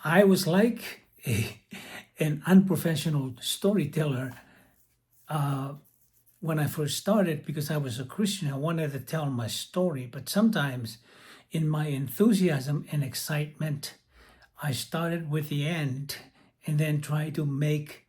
I was like an unprofessional storyteller when I first started because I was a Christian. I wanted to tell my story, but sometimes in my enthusiasm and excitement, I started with the end and then tried to make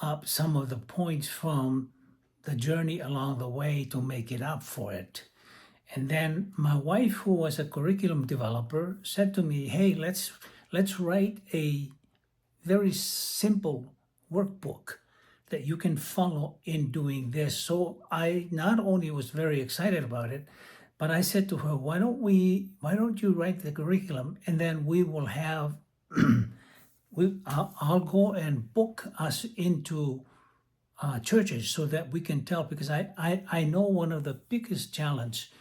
up some of the points from the journey along the way to make it up for it. And then my wife, who was a curriculum developer, said to me, "Hey, let's write a very simple workbook that you can follow in doing this." So I not only was very excited about it, but I said to her, why don't you write the curriculum and then we will have, I'll go and book us into churches so that we can tell, because I know one of the biggest challenge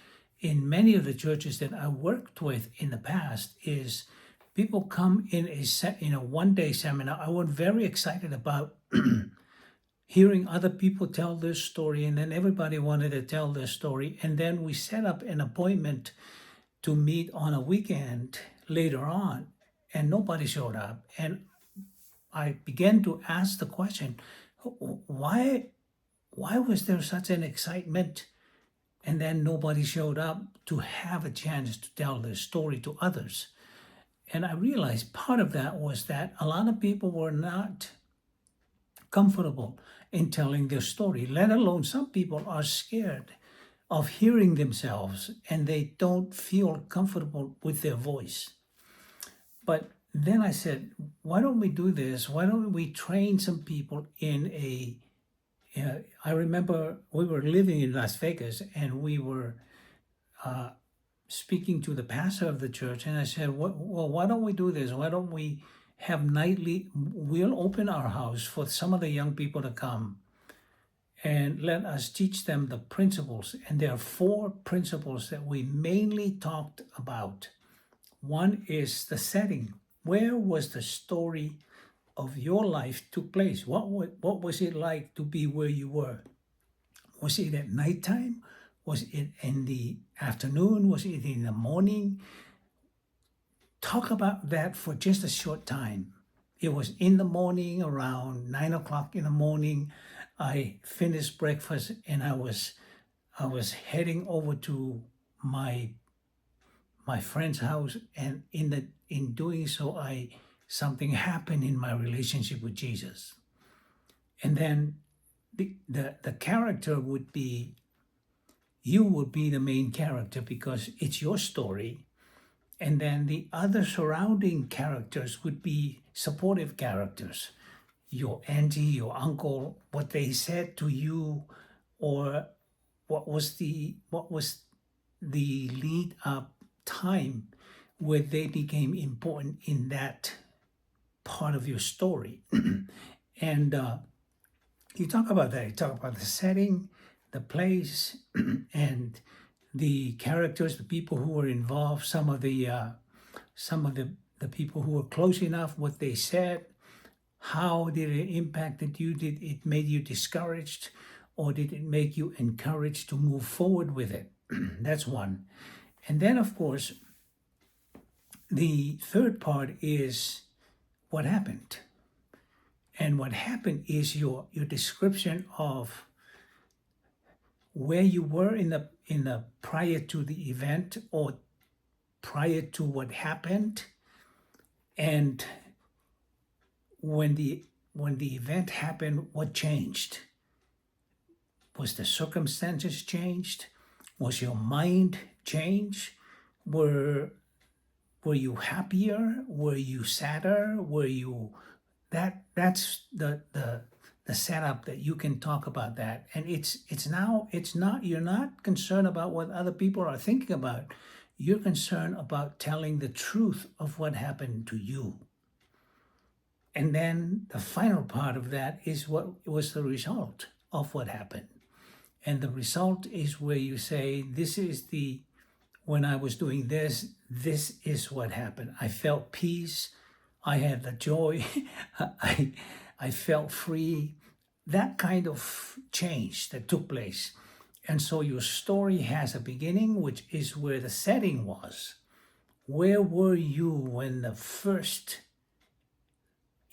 in many of the churches that I worked with in the past is people come in a one-day seminar. I was very excited about hearing other people tell their story, and then everybody wanted to tell their story, and then we set up an appointment to meet on a weekend later on, and nobody showed up. And I began to ask the question, why was there such an excitement and then nobody showed up to have a chance to tell their story to others? And I realized part of that was that a lot of people were not comfortable in telling their story, let alone some people are scared of hearing themselves and they don't feel comfortable with their voice. But then I said, why don't we do this? Why don't we train some people in a I remember we were living in Las Vegas and we were speaking to the pastor of the church, and I said, well, why don't we do this? Why don't we have we'll open our house for some of the young people to come and let us teach them the principles. And there are 4 principles that we mainly talked about. One is the setting. Where was the story of your life took place? What was it like to be where you were? Was it at nighttime? Was it in the afternoon? Was it in the morning? Talk about that for just a short time. It was in the morning, around 9 o'clock in the morning. I finished breakfast and I was heading over to my friend's house, and in doing so, something happened in my relationship with Jesus. And then the character would be, you would be the main character because it's your story. And then the other surrounding characters would be supportive characters. Your auntie, your uncle, what they said to you, or what was the lead up time where they became important in that part of your story. And you talk about that. You talk about the setting, the place, and the characters, the people who were involved, some of the people who were close enough, what they said, how did it impacted you? Did it make you discouraged, or did it make you encouraged to move forward with it? That's one. And then, of course, the third part is what happened. And what happened is your description of where you were in the prior to the event or prior to what happened, and when the event happened, what changed? Was the circumstances changed? Was your mind changed? Were you happier? Were you sadder? Were you that's the setup that you can talk about that. And it's not, you're not concerned about what other people are thinking about. You're concerned about telling the truth of what happened to you. And then the final part of that is what was the result of what happened. And the result is where you say, when I was doing this is what happened. I felt peace. I had the joy. I felt free. That kind of change that took place. And so your story has a beginning, which is where the setting was. Where were you when the first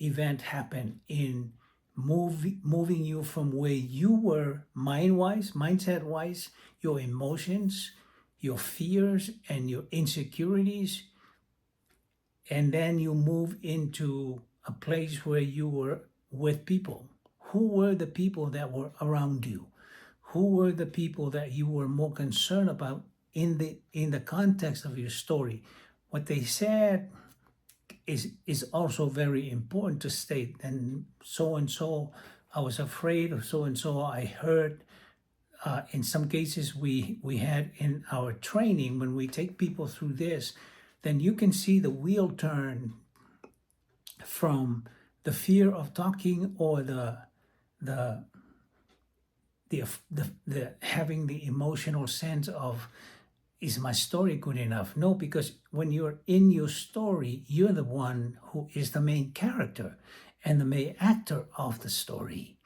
event happened in moving you from where you were mind-wise, mindset-wise, your emotions, your fears, and your insecurities, and then you move into a place where you were with people. Who were the people that were around you? Who were the people that you were more concerned about in the context of your story? What they said is also very important to state. And so, I was afraid of so and so. I heard. In some cases, we had in our training, when we take people through this, then you can see the wheel turn from the fear of talking, or the having the emotional sense of, is my story good enough? No, because when you're in your story, you're the one who is the main character and the main actor of the story.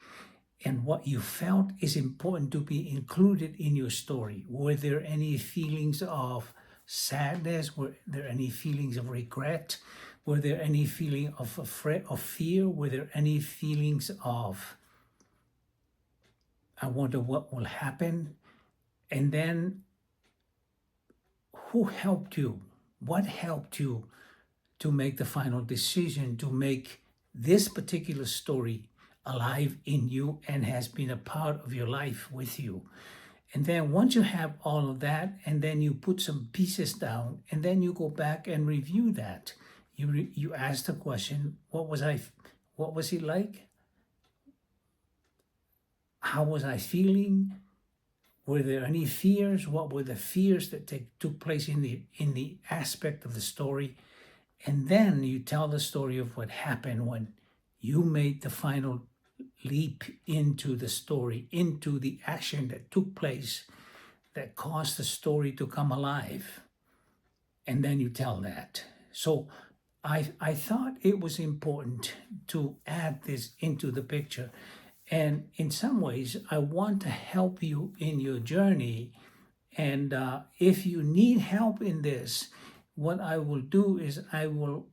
And what you felt is important to be included in your story. Were there any feelings of sadness? Were there any feelings of regret? Were there any feeling of fear? Were there any feelings of, I wonder what will happen? And then, who helped you? What helped you to make the final decision, to make this particular story alive in you and has been a part of your life with you? And then once you have all of that, and then you put some pieces down, and then you go back and review that. You ask the question, what was it like? How was I feeling? Were there any fears? What were the fears that took place in the aspect of the story? And then you tell the story of what happened when you made the final leap into the story, into the action that took place that caused the story to come alive. And then you tell that. So I thought it was important to add this into the picture. And in some ways, I want to help you in your journey. And if you need help in this, what I will do is I will,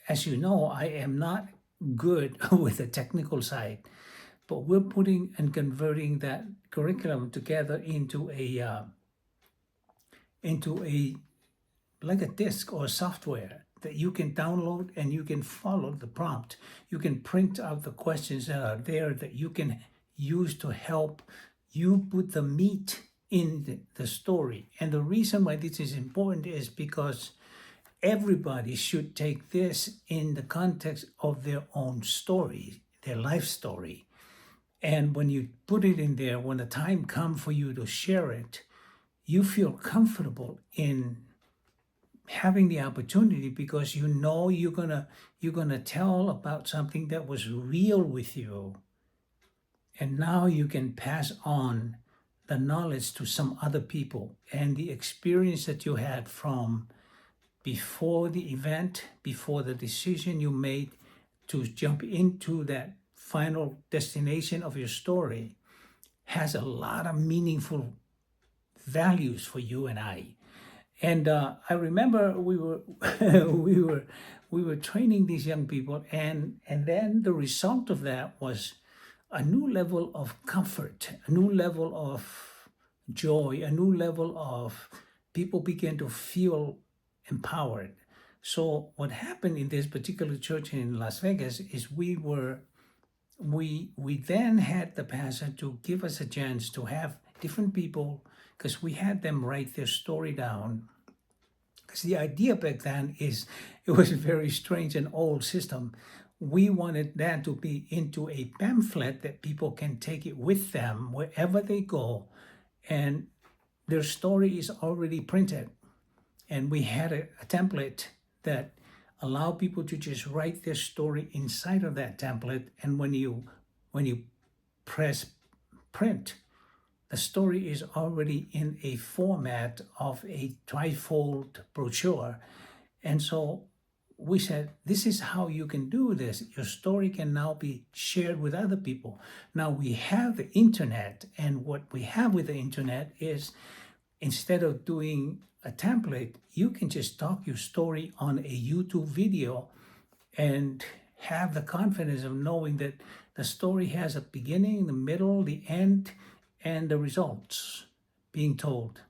as you know, I am not good with the technical side, but we're putting and converting that curriculum together into a like a disk or software that you can download, and you can follow the prompt. You can print out the questions that are there that you can use to help you put the meat in the story. And the reason why this is important is because everybody should take this in the context of their own story, their life story. And when you put it in there, when the time comes for you to share it, you feel comfortable in having the opportunity, because you know you're gonna tell about something that was real with you. And now you can pass on the knowledge to some other people, and the experience that you had from before the event, before the decision you made to jump into that final destination of your story, has a lot of meaningful values for you and I. And I remember we were we were training these young people, and then the result of that was a new level of comfort, a new level of joy, a new level of people began to feel empowered. So what happened in this particular church in Las Vegas is we then had the pastor to give us a chance to have different people, because we had them write their story down. Because the idea back then is, it was a very strange and old system. We wanted that to be into a pamphlet that people can take it with them wherever they go, and their story is already printed. And we had a template that allowed people to just write their story inside of that template. And when you press print, the story is already in a format of a trifold brochure. And so we said, this is how you can do this. Your story can now be shared with other people. Now we have the internet, and what we have with the internet is, instead of doing a template, you can just talk your story on a YouTube video, and have the confidence of knowing that the story has a beginning, the middle, the end, and the results being told.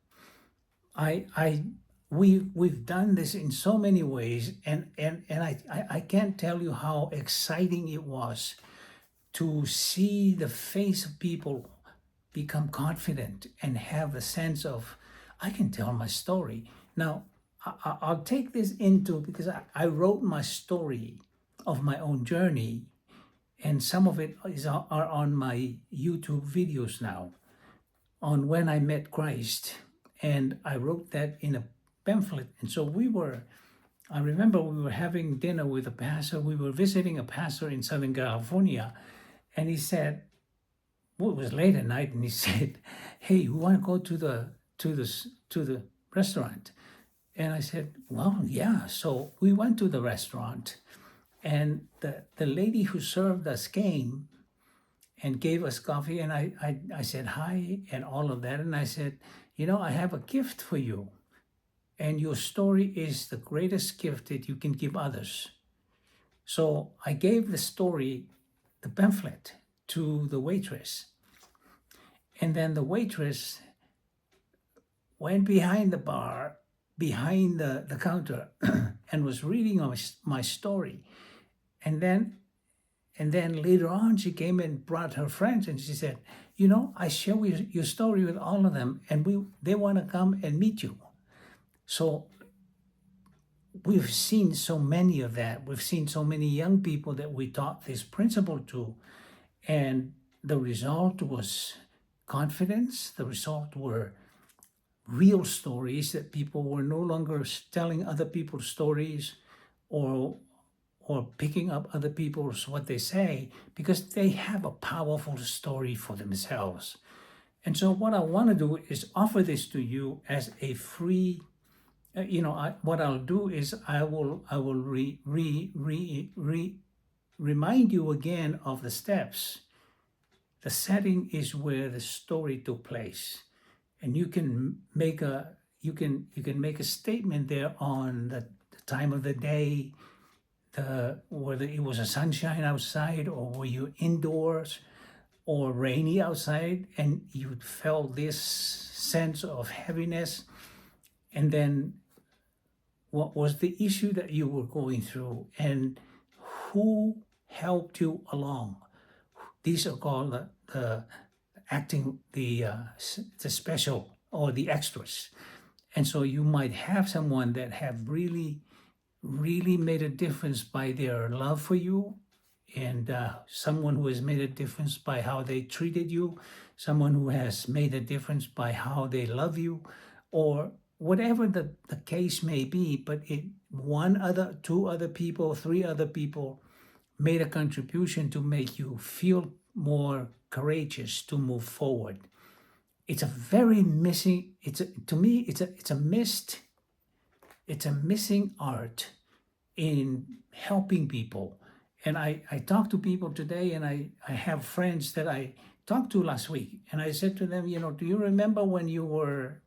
I we've done this in so many ways, and I can't tell you how exciting it was to see the face of people become confident and have a sense of, I can tell my story. Now, I'll take this into, because I wrote my story of my own journey, and some of it are on my YouTube videos now, on when I met Christ. And I wrote that in a pamphlet. And so I remember we were having dinner with a pastor. We were visiting a pastor in Southern California. And he said, well, it was late at night, and he said, "Hey, you want to go to the restaurant?" And I said, "Well, yeah." So we went to the restaurant, and the lady who served us came and gave us coffee, and I said hi and all of that, and I said, "I have a gift for you, and your story is the greatest gift that you can give others." So I gave the story, the pamphlet, to the waitress. And then the waitress went behind the bar, behind the counter, and was reading my story. And then later on, she came and brought her friends, and she said, "I share your story with all of them, and they want to come and meet you." So we've seen so many of that. We've seen so many young people that we taught this principle to, and the result was confidence. The result were real stories, that people were no longer telling other people's stories or picking up other people's what they say, because they have a powerful story for themselves. And so what I want to do is offer this to you as a free, what I'll do is I will remind you again of the steps. The setting is where the story took place, and you can make a statement there on the time of the day, whether it was a sunshine outside, or were you indoors or rainy outside, and you felt this sense of heaviness, and then what was the issue that you were going through, and who helped you along. These are called the acting, the special, or the extras. And so you might have someone that have really made a difference by their love for you, and someone who has made a difference by how they treated you, someone who has made a difference by how they love you, or whatever the case may be. But two other people, three other people made a contribution to make you feel more courageous to move forward. It's a very missing, to me, it's a missing art in helping people. And I talk to people today, and I have friends that I talked to last week, and I said to them, do you remember when you were,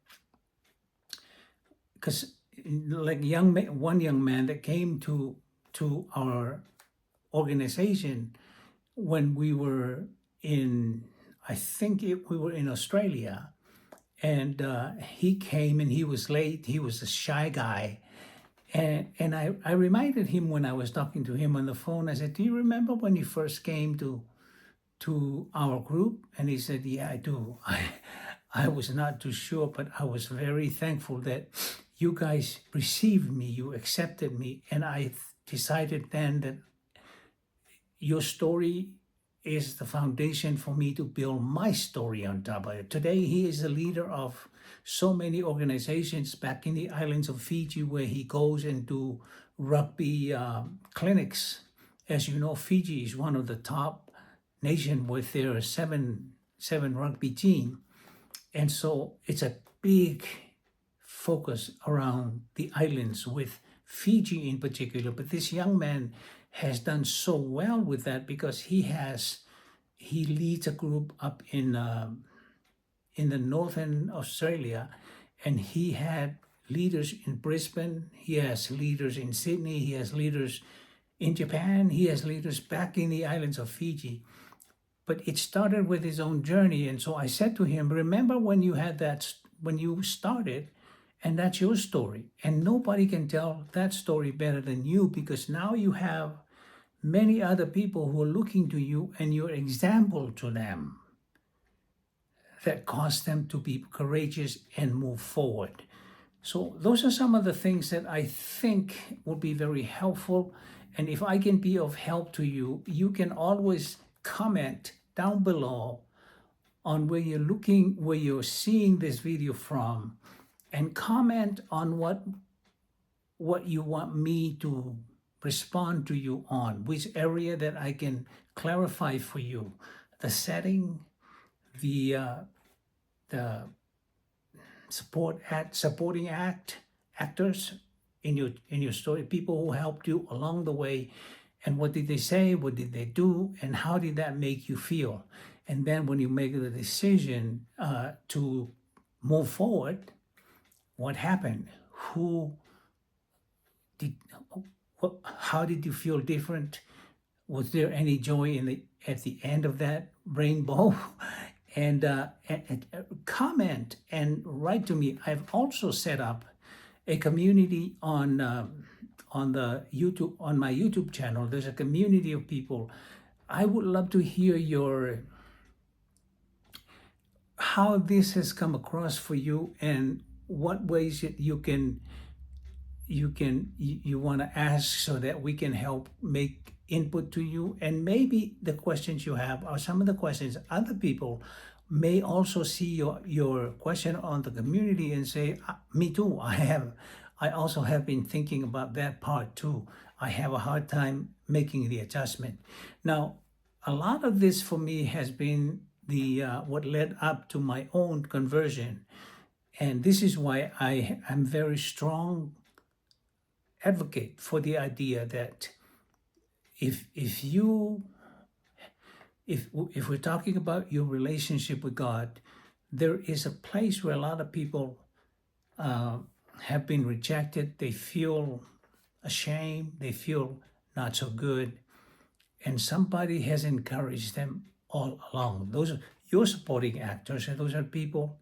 because like one young man that came to our organization when we were in, we were in Australia, and he came and he was late. He was a shy guy. And I reminded him when I was talking to him on the phone, I said, "Do you remember when you first came to our group?" And he said, "Yeah, I do." I was not too sure, but I was very thankful that you guys received me, you accepted me. And I decided then that your story is the foundation for me to build my story on top of it. Today, he is the leader of so many organizations back in the islands of Fiji, where he goes and do rugby clinics. As you know, Fiji is one of the top nation with their seven rugby team. And so it's a big focus around the islands, with Fiji in particular. But this young man has done so well with that, because he leads a group up in the northern Australia, and he had leaders in Brisbane, he has leaders in Sydney, he has leaders in Japan. He has leaders back in the islands of Fiji. But it started with his own journey. And so I said to him, remember when you had that, when you started, and that's your story. And nobody can tell that story better than you, because now you have many other people who are looking to you and you're example to them that cause them to be courageous and move forward. So those are some of the things that I think will be very helpful. And if I can be of help to you, you can always comment down below on where you're looking, where you're seeing this video from, and comment on what you want me to respond to you on, which area that I can clarify for you, the setting, the supporting actors in your story, people who helped you along the way, and what did they say, what did they do, and how did that make you feel? And then when you make the decision to move forward, what happened? How did you feel different? Was there any joy at the end of that rainbow? And comment and write to me. I've also set up a community on my YouTube channel. There's a community of people. I would love to hear how this has come across for you, and what ways that you want to ask, so that we can help make input to you. And maybe the questions you have are some of the questions other people may also see your question on the community and say, me too, I also have been thinking about that part too. I have a hard time making the adjustment. Now, a lot of this for me has been what led up to my own conversion. And this is why I am very strong advocate for the idea that if we're talking about your relationship with God, there is a place where a lot of people have been rejected. They feel ashamed. They feel not so good. And somebody has encouraged them all along. Those are your supporting actors, and those are people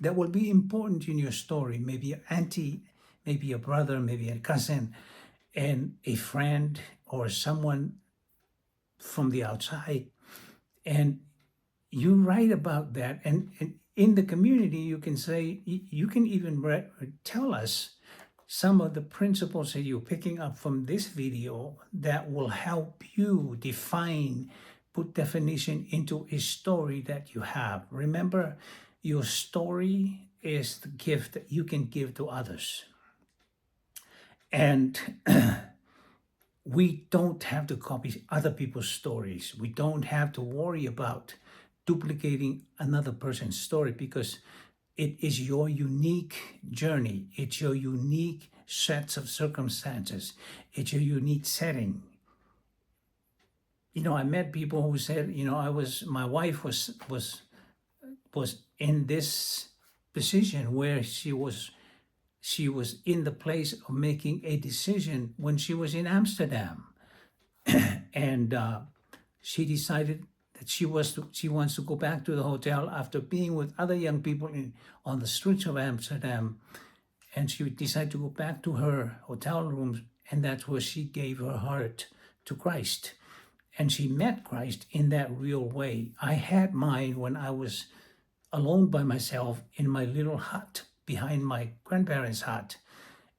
that will be important in your story. Maybe an auntie, maybe a brother, maybe a cousin, and a friend or someone from the outside. And you write about that. And in the community, you can say, you can even tell us some of the principles that you're picking up from this video that will help you put definition into a story that you have. Remember, your story is the gift that you can give to others. And we don't have to copy other people's stories. We don't have to worry about duplicating another person's story, because it is your unique journey. It's your unique sets of circumstances. It's your unique setting. I met people who said, my wife was in this position where she was in the place of making a decision when she was in Amsterdam. And she decided that she wants to go back to the hotel after being with other young people on the streets of Amsterdam. And she decided to go back to her hotel rooms, and that's where she gave her heart to Christ. And she met Christ in that real way. I had mine when I was alone by myself in my little hut behind my grandparents' hut.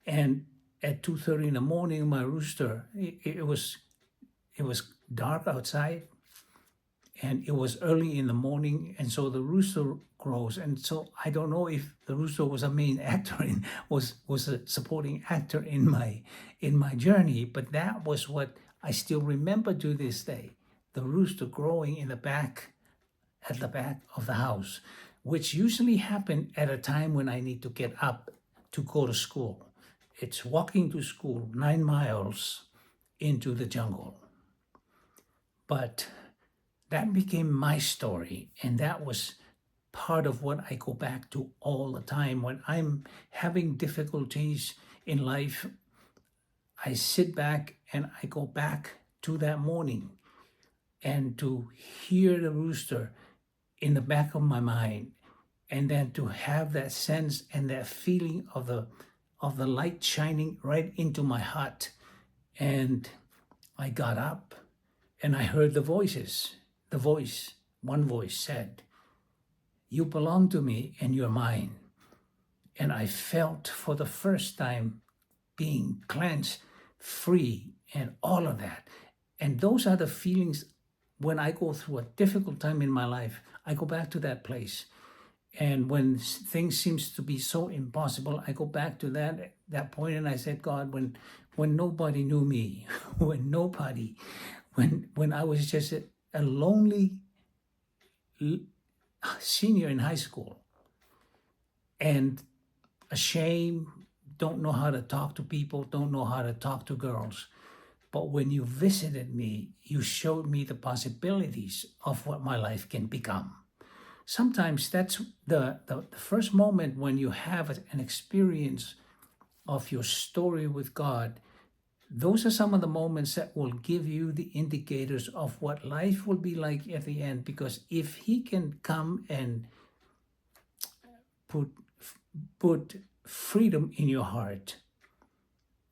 And at 2:30 in the morning, my rooster, it was dark outside, and it was early in the morning, and so the rooster crows. And so I don't know if the rooster was a main actor was a supporting actor in my journey, but that was what I still remember to this day, the rooster crowing at the back of the house, which usually happened at a time when I need to get up to go to school. It's walking to school 9 miles into the jungle. But that became my story, and that was part of what I go back to all the time. When I'm having difficulties in life, I sit back and I go back to that morning and to hear the rooster in the back of my mind, and then to have that sense and that feeling of the light shining right into my heart. And I got up and I heard the voices. One voice said, "You belong to me and you're mine." And I felt for the first time being cleansed, free, and all of that. And those are the feelings when I go through a difficult time in my life. I go back to that place. And when things seems to be so impossible, I go back to that point and I said, God, when nobody knew me, when I was just a lonely senior in high school and ashamed, don't know how to talk to people, don't know how to talk to girls. But when you visited me, you showed me the possibilities of what my life can become. Sometimes that's the first moment when you have an experience of your story with God. Those are some of the moments that will give you the indicators of what life will be like at the end. Because if He can come and put freedom in your heart,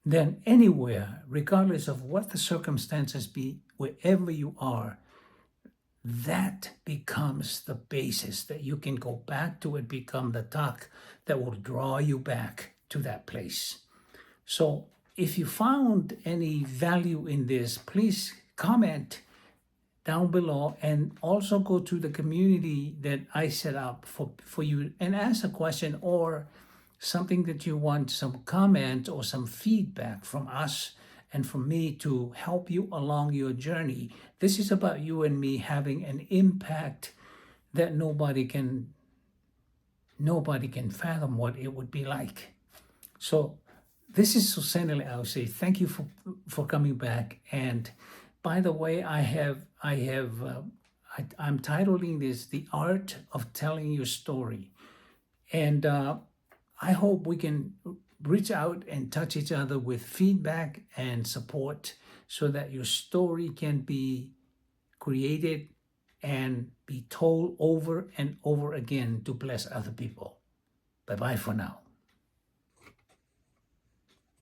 then anywhere, regardless of what the circumstances be, wherever you are, that becomes the basis that you can go back to and become the talk that will draw you back to that place. So if you found any value in this, please comment down below, and also go to the community that I set up for you and ask a question or something that you want, some comment or some feedback from us and from me to help you along your journey. This is about you and me having an impact that nobody can fathom what it would be like. So this is Susanele. I'll say thank you for coming back. And by the way, I'm titling this "The Art of Telling Your Story," and I hope we can reach out and touch each other with feedback and support so that your story can be created and be told over and over again to bless other people. Bye-bye for now.